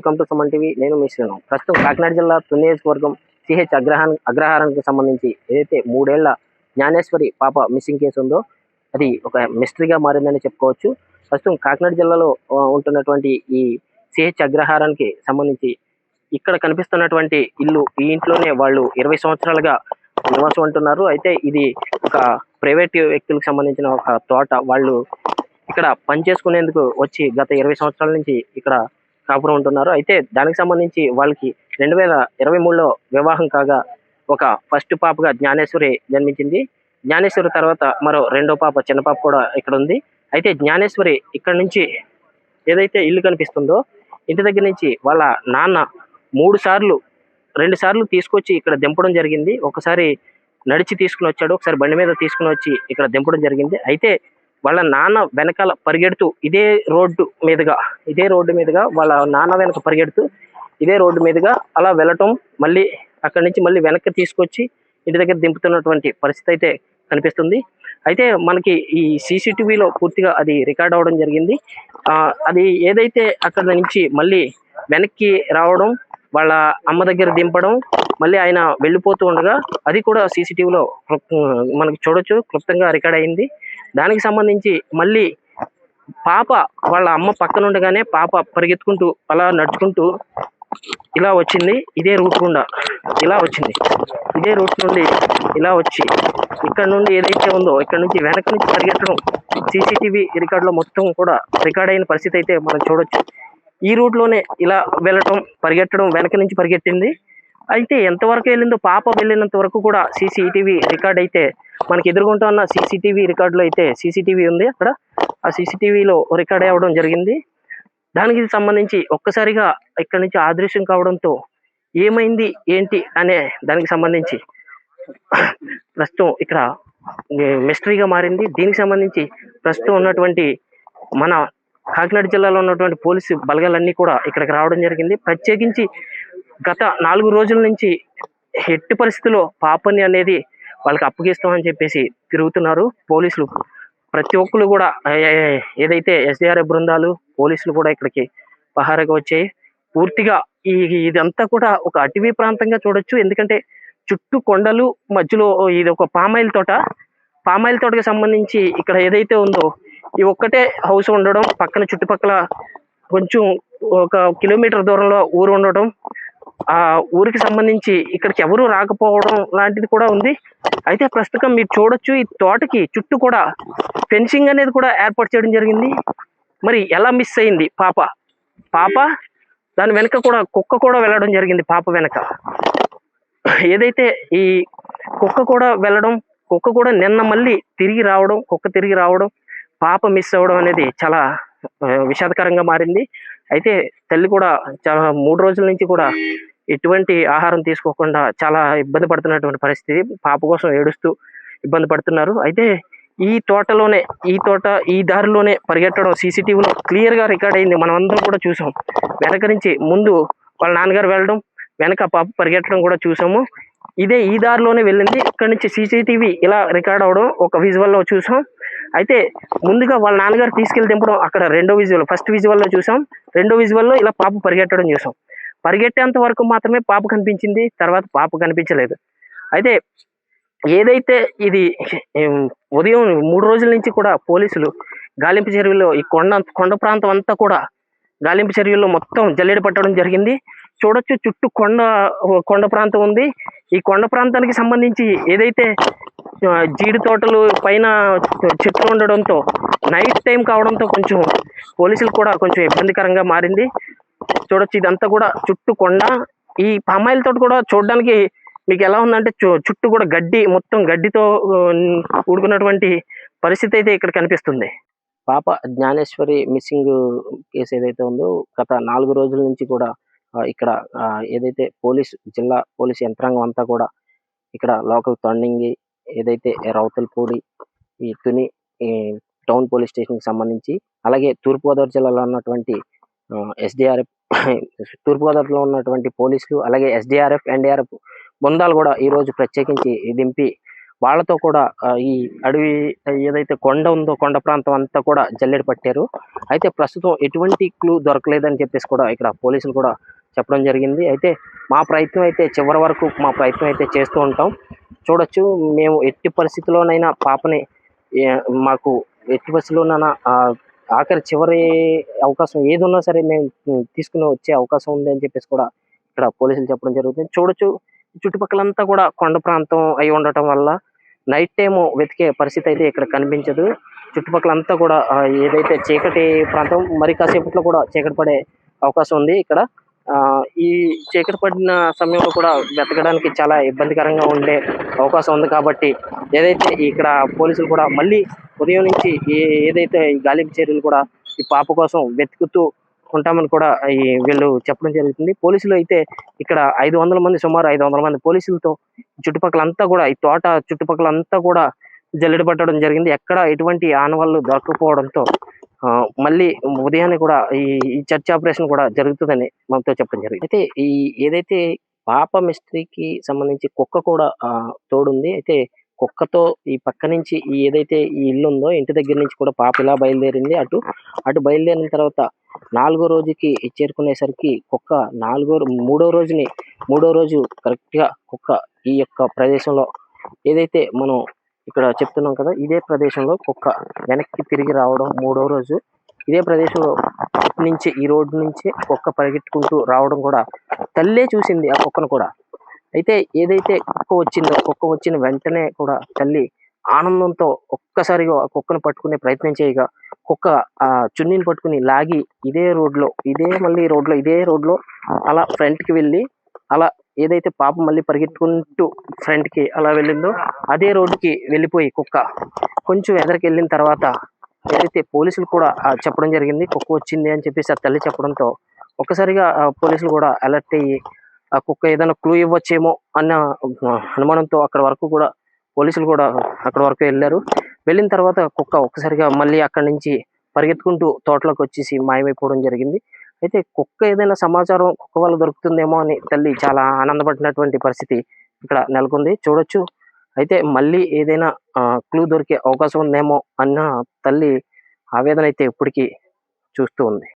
Welcome to Suman TV. నేను మీ శ్రీను. ప్రస్తుతం కాకినాడ జిల్లా తుని నియోజకవర్గం సిహెచ్ అగ్రహారానికి సంబంధించి ఏదైతే 3 ఏళ్ల జ్ఞానేశ్వరి పాప మిస్సింగ్ కేసు ఉందో అది ఒక మిస్టరీగా మారిందని చెప్పుకోవచ్చు. ప్రస్తుతం కాకినాడ జిల్లాలో ఉంటున్నటువంటి ఈ సిహెచ్ అగ్రహారానికి సంబంధించి ఇక్కడ కనిపిస్తున్నటువంటి ఇల్లు, ఈ ఇంట్లోనే వాళ్ళు 20 సంవత్సరాలుగా నివాసం ఉంటున్నారు. అయితే ఇది ఒక ప్రైవేట్ వ్యక్తులకు సంబంధించిన ఒక తోట. వాళ్ళు ఇక్కడ పని చేసుకునేందుకు వచ్చి గత 20 సంవత్సరాల నుంచి ఇక్కడ కాపురం ఉంటున్నారు. అయితే దానికి సంబంధించి వాళ్ళకి 2023లో వివాహం కాగా ఒక ఫస్ట్ పాపగా జ్ఞానేశ్వరి జన్మించింది. జ్ఞానేశ్వరి తర్వాత మరో రెండో పాప, చిన్న పాప కూడా ఇక్కడ ఉంది. అయితే జ్ఞానేశ్వరి ఇక్కడ నుంచి ఏదైతే ఇల్లు కనిపిస్తుందో ఇంటి దగ్గర నుంచి వాళ్ళ నాన్న 2 సార్లు తీసుకొచ్చి ఇక్కడ దింపడం జరిగింది. ఒకసారి నడిచి తీసుకుని వచ్చాడు, ఒకసారి బండి మీద తీసుకుని వచ్చి ఇక్కడ దింపడం జరిగింది. అయితే వాళ్ళ నాన్న వెనకాల పరిగెడుతూ ఇదే రోడ్డు మీదుగా వాళ్ళ నాన్న వెనక పరిగెడుతూ ఇదే రోడ్డు మీదుగా అలా వెళ్ళటం, మళ్ళీ అక్కడి నుంచి మళ్ళీ వెనక్కి తీసుకొచ్చి ఇంటి దగ్గర దింపుతున్నటువంటి పరిస్థితి అయితే కనిపిస్తుంది. అయితే మనకి ఈ సీసీటీవీలో పూర్తిగా అది రికార్డ్ అవ్వడం జరిగింది. అది ఏదైతే అక్కడ నుంచి మళ్ళీ వెనక్కి రావడం, వాళ్ళ అమ్మ దగ్గర దింపడం, మళ్ళీ ఆయన వెళ్ళిపోతూ ఉండగా అది కూడా సీసీటీవీలో మనకి చూడొచ్చు, క్లుప్తంగా రికార్డ్ అయింది. దానికి సంబంధించి మళ్ళీ పాప వాళ్ళ అమ్మ పక్కన ఉండగానే పాప పరిగెత్తుకుంటూ అలా నడుచుకుంటూ ఇలా వచ్చింది. ఇదే రూట్ గుండా ఇలా వచ్చింది. ఇదే రూట్ నుండి ఇలా వచ్చి ఇక్కడ నుండి ఏదైతే ఉందో ఇక్కడ నుంచి వెనక నుంచి పరిగెత్తడం సీసీటీవీ రికార్డులో మొత్తం కూడా రికార్డ్ అయిన పరిస్థితి అయితే మనం చూడొచ్చు. ఈ రూట్లోనే ఇలా వెళ్ళటం, పరిగెత్తడం, వెనక నుంచి పరిగెట్టింది. అయితే ఎంతవరకు వెళ్ళిందో, పాప వెళ్ళినంత వరకు కూడా సీసీటీవీ రికార్డ్ అయితే మనకి ఎదురుగుంటా ఉన్న సీసీటీవీ రికార్డులో అయితే సీసీటీవీ ఉంది. అక్కడ ఆ సీసీటీవీలో రికార్డ్ అవ్వడం జరిగింది. దానికి సంబంధించి ఒక్కసారిగా ఇక్కడ నుంచి అదృశ్యం కావడంతో ఏమైంది ఏంటి అనే దానికి సంబంధించి ప్రస్తుతం ఇక్కడ మిస్టరీగా మారింది. దీనికి సంబంధించి ప్రస్తుతం ఉన్నటువంటి మన కాకినాడ జిల్లాలో ఉన్నటువంటి పోలీసు బలగాలన్నీ కూడా ఇక్కడికి రావడం జరిగింది. ప్రత్యేకించి గత 4 రోజుల నుంచి ఎట్టి పరిస్థితుల్లో పాపని అనేది వాళ్ళకి అప్పగిస్తామని చెప్పేసి తిరుగుతున్నారు పోలీసులు. ప్రతి ఒక్కరు కూడా ఏదైతే ఎస్డీఆర్ఎఫ్ బృందాలు, పోలీసులు కూడా ఇక్కడికి పహారాగా వచ్చాయి. పూర్తిగా ఇదంతా కూడా ఒక అటవీ ప్రాంతంగా చూడొచ్చు. ఎందుకంటే చుట్టూ కొండలు, మధ్యలో ఇది ఒక పామాయిల్ తోటకి సంబంధించి ఇక్కడ ఏదైతే ఉందో ఈ ఒక్కటే హౌస్ ఉండడం, పక్కన చుట్టుపక్కల కొంచెం 1 కిలోమీటర్ దూరంలో ఊరు ఉండడం, ఆ ఊరికి సంబంధించి ఇక్కడికి ఎవరు రాకపోవడం లాంటిది కూడా ఉంది. అయితే ప్రస్తుతం మీరు చూడొచ్చు, ఈ తోటకి చుట్టూ కూడా ఫెన్సింగ్ అనేది కూడా ఏర్పాటు చేయడం జరిగింది. మరి ఎలా మిస్ అయింది పాప దాని వెనక కూడా కుక్క కూడా వెళ్ళడం జరిగింది. పాప వెనక ఏదైతే ఈ కుక్క కూడా వెళ్ళడం, కుక్క కూడా నిన్న మళ్ళీ తిరిగి రావడం, పాప మిస్ అవ్వడం అనేది చాలా విషాదకరంగా మారింది. అయితే తల్లి కూడా చాలా 3 రోజుల నుంచి కూడా ఎటువంటి ఆహారం తీసుకోకుండా చాలా ఇబ్బంది పడుతున్నటువంటి పరిస్థితి. పాప కోసం ఏడుస్తూ ఇబ్బంది పడుతున్నారు. అయితే ఈ దారిలోనే పరిగెట్టడం సీసీటీవీలో క్లియర్గా రికార్డ్ అయింది. మనం అందరం కూడా చూసాం. వెనక నుంచి ముందు వాళ్ళ నాన్నగారు వెళ్ళడం, వెనక పాప పరిగెట్టడం కూడా చూసాము. ఈ దారిలోనే వెళ్ళింది. ఇక్కడ నుంచి సీసీటీవీ ఇలా రికార్డ్ అవడం ఒక విజువల్లో చూసాం. అయితే ముందుగా వాళ్ళ నాన్నగారు తీసుకెళ్లి దింపడం అక్కడ ఫస్ట్ విజువల్లో చూసాం. రెండో విజువల్లో ఇలా పాప పరిగెట్టడం చూసాం. పరిగెట్టేంత వరకు మాత్రమే పాప కనిపించింది, తర్వాత పాప కనిపించలేదు. అయితే ఏదైతే ఇది ఉదయం 3 రోజుల నుంచి కూడా పోలీసులు గాలింపు చర్యల్లో ఈ కొండ ప్రాంతం అంతా కూడా గాలింపు చర్యల్లో మొత్తం జల్లెడ పట్టడం జరిగింది. చూడొచ్చు, చుట్టూ కొండ ప్రాంతం ఉంది. ఈ కొండ ప్రాంతానికి సంబంధించి ఏదైతే జీడి తోటలు పైన చెట్లు ఉండడంతో నైట్ టైం కావడంతో కొంచెం పోలీసులు కూడా కొంచెం ఇబ్బందికరంగా మారింది. చూడొచ్చు, ఇదంతా కూడా చుట్టూ కొండ. ఈ పామాయిల్ తోట కూడా చూడడానికి మీకు ఎలా ఉందంటే చుట్టూ కూడా మొత్తం గడ్డితో కూడుకున్నటువంటి పరిస్థితి అయితే ఇక్కడ కనిపిస్తుంది. పాప జ్ఞానేశ్వరి మిస్సింగ్ కేసు ఏదైతే ఉందో గత 4 రోజుల నుంచి కూడా ఇక్కడ ఏదైతే జిల్లా పోలీసు యంత్రాంగం అంతా కూడా ఇక్కడ లోకల్ తొండంగి, ఏదైతే రౌతులపూడి, ఈ తుని టౌన్ పోలీస్ స్టేషన్కి సంబంధించి, అలాగే తూర్పుగోదావరి జిల్లాలో ఉన్నటువంటి తూర్పుగోదావరిలో ఉన్నటువంటి పోలీసులు, అలాగే ఎస్డీఆర్ఎఫ్, ఎన్డీఆర్ఎఫ్ బృందాలు కూడా ఈరోజు ప్రత్యేకించి దింపి వాళ్ళతో కూడా ఈ అడవి ఏదైతే కొండ ఉందో కొండ ప్రాంతం అంతా కూడా జల్లెడ పట్టారు. అయితే ప్రస్తుతం ఎటువంటి క్లూ దొరకలేదని చెప్పేసి కూడా ఇక్కడ పోలీసులు కూడా చెప్పడం జరిగింది. అయితే మా ప్రయత్నం అయితే చివరి వరకు మా ప్రయత్నం అయితే చేస్తూ ఉంటాం. చూడొచ్చు, మేము ఎట్టి పరిస్థితుల్లోనైనా పాపని మాకు ఎట్టి పరిస్థితుల్లోనైనా ఆఖరి చివరి అవకాశం ఏదున్నా సరే మేము తీసుకుని వచ్చే అవకాశం ఉంది అని చెప్పేసి కూడా ఇక్కడ పోలీసులు చెప్పడం జరుగుతుంది. చూడొచ్చు, చుట్టుపక్కలంతా కూడా కొండ ప్రాంతం అయి ఉండటం వల్ల నైట్ టైము వెతికే పరిస్థితి అయితే ఇక్కడ కనిపించదు. చుట్టుపక్కలంతా కూడా ఏదైతే చీకటి ప్రాంతం, మరి కాసేపట్లో కూడా చీకటి పడే అవకాశం ఉంది ఇక్కడ. ఈ చీకటి పడిన సమయంలో కూడా వెతకడానికి చాలా ఇబ్బందికరంగా ఉండే అవకాశం ఉంది. కాబట్టి ఏదైతే ఇక్కడ పోలీసులు కూడా మళ్ళీ ఉదయం నుంచి ఏదైతే ఈ గాలింపు చర్యలు కూడా ఈ పాప కోసం వెతుకుతూ ఉంటామని కూడా వీళ్ళు చెప్పడం జరుగుతుంది. పోలీసులు అయితే ఇక్కడ 500 మంది, సుమారు 500 మంది పోలీసులతో చుట్టుపక్కలంతా కూడా ఈ తోట చుట్టుపక్కలంతా కూడా జల్లెడ పట్టడం జరిగింది. ఎక్కడ ఎటువంటి ఆనవాళ్ళు దొరకకపోవడంతో మళ్ళీ ఉదయాన్నే కూడా ఈ చర్చ్ ఆపరేషన్ కూడా జరుగుతుందని మనతో చెప్పడం జరిగింది. అయితే ఏదైతే పాప మిస్టరీకి సంబంధించి కుక్క కూడా తోడుంది. అయితే కుక్కతో ఈ పక్క నుంచి ఏదైతే ఈ ఇల్లు ఉందో ఇంటి దగ్గర నుంచి కూడా పాప ఇలా బయలుదేరింది. అటు బయలుదేరిన తర్వాత 4వ రోజుకి చేరుకునేసరికి కుక్క మూడో రోజు కరెక్ట్ గా కుక్క ఈ యొక్క ప్రదేశంలో ఏదైతే మనం ఇక్కడ చెప్తున్నాం కదా, ఇదే ప్రదేశంలో కుక్క వెనక్కి తిరిగి రావడం 3వ రోజు. ఇదే ప్రదేశంలో నుంచి ఈ రోడ్డు నుంచి కుక్క పరిగెట్టుకుంటూ రావడం కూడా తల్లే చూసింది ఆ కుక్కను కూడా. అయితే ఏదైతే కుక్క వచ్చిన వెంటనే కూడా తల్లి ఆనందంతో ఒక్కసారిగా ఆ కుక్కను పట్టుకునే ప్రయత్నం చేయగా కుక్క ఆ చున్నీని పట్టుకుని లాగి ఇదే రోడ్లో అలా ఫ్రంట్ కి వెళ్ళి, అలా ఏదైతే పాప మళ్ళీ పరిగెట్టుకుంటూ ఫ్రంట్ కి అలా వెళ్ళిందో అదే రోడ్డుకి వెళ్ళిపోయి కుక్క కొంచెం ఎదరికి వెళ్ళిన తర్వాత ఏదైతే పోలీసులు కూడా చెప్పడం జరిగింది కుక్క వచ్చింది అని చెప్పేసి ఆ తల్లి చెప్పడంతో ఒక్కసారిగా పోలీసులు కూడా అలర్ట్ అయ్యి ఆ కుక్క ఏదైనా క్లూ ఇవ్వచ్చేమో అన్న అనుమానంతో పోలీసులు కూడా అక్కడ వరకు వెళ్ళారు. వెళ్ళిన తర్వాత కుక్క ఒక్కసారిగా మళ్ళీ అక్కడి నుంచి పరిగెత్తుకుంటూ తోటలోకి వచ్చేసి మాయమైపోవడం జరిగింది. అయితే కుక్క ఏదైనా సమాచారం కుక్క వల్ల దొరుకుతుందేమో అని తల్లి చాలా ఆనందపడినటువంటి పరిస్థితి ఇక్కడ నెలకొంది. చూడొచ్చు, అయితే మళ్ళీ ఏదైనా క్లూ దొరికే అవకాశం ఉందేమో అన్న తల్లి ఆవేదన అయితే ఇప్పటికీ చూస్తూ ఉంది.